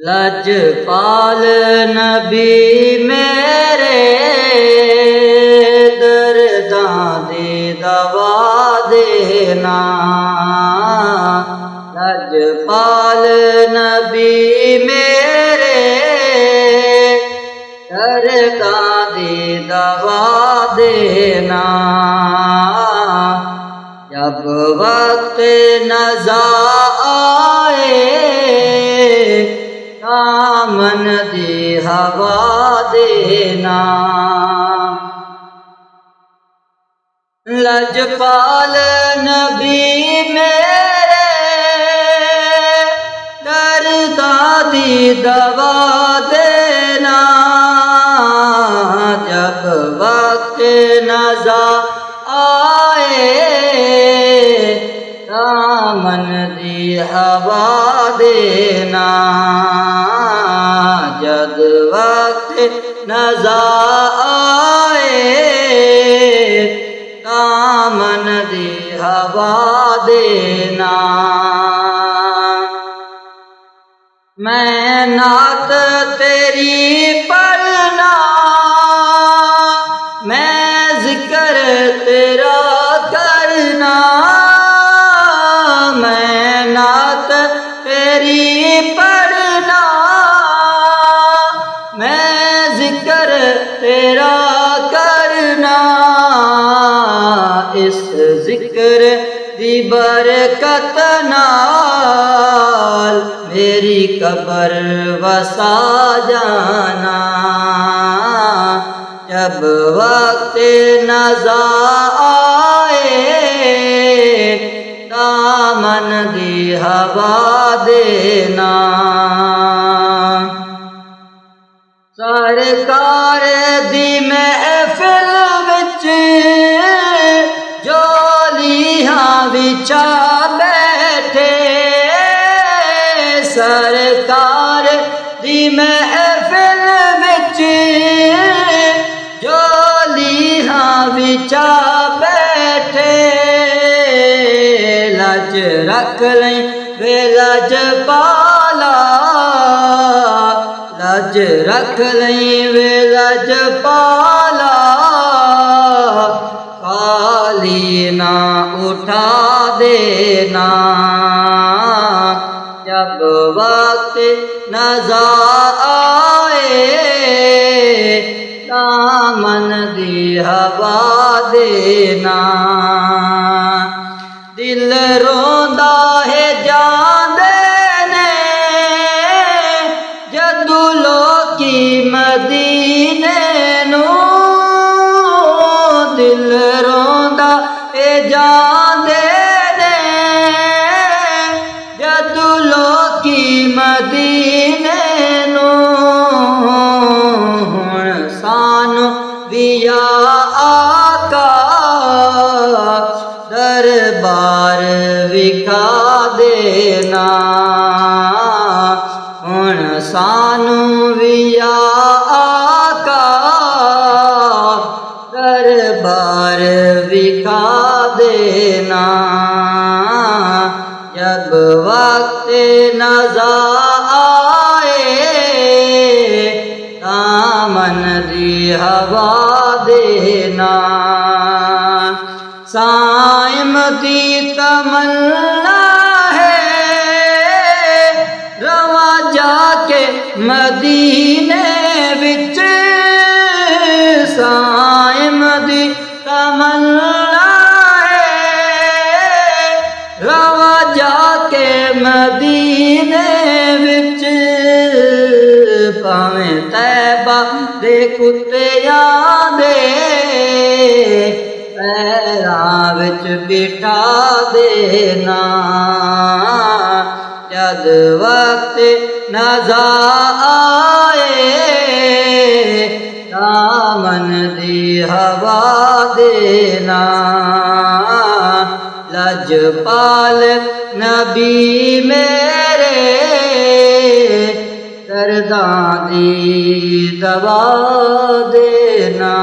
लजपाल नबी मेरे दर्दां दी दवा देना। लजपाल नबी मेरे दर्दां दी दवा देना। जब वक्त नज़ा आए दामन दी हवा देना। लजपाल नबी मेरे दर्दां दी दवा देना। जब वक्त नज़ा आए दामन दी हवा देना। जब वक्त नज़ा आए दामन दी हवा देना। मैं नात तेरी पढ़ना, मैं जिक्र तेरा करना। मैं नात तेरी पढ़ना, मैं जिक्र तेरा करना। इस जिक्र दी बरकत नाल मेरी कब्र वसा जाना। जब वक्त नज़ा आए दामन दी हवा देना। सरकार दी महफिल विच जोलियां बिछा बैठे। सरकार दी महफिल विच जोलियां बिछा बैठे। लज रख लई वे लजपाला, लज रख लई वे लजपाला। खाली ना उठा देना। जब वक्त नज़ा आए दामन दी हवा देना। दिल रोंदा है जांदे ने जदू लोकी मदीने नू। दिल रोंदा है जांदे ने जदू लोकी मदीने नू। हुण सानू भी आका दरबार विखा देना। हुण सानू भी आका दरबार विखा देना। जब वक्त नज़ा आए दामन दी हवा देना। साइम दी तमन्ना है रवा जाके मदीने विच। साइम दी तमन्ना है रवा जाके मदीने विच। भावें तैबा दे कुत्तियां दे पैरां विच बिठा देना। जद वक्त नज़ा आए दामन दी हवा देना। लजपाल नबी मेरे दर्दां दी दवा देना।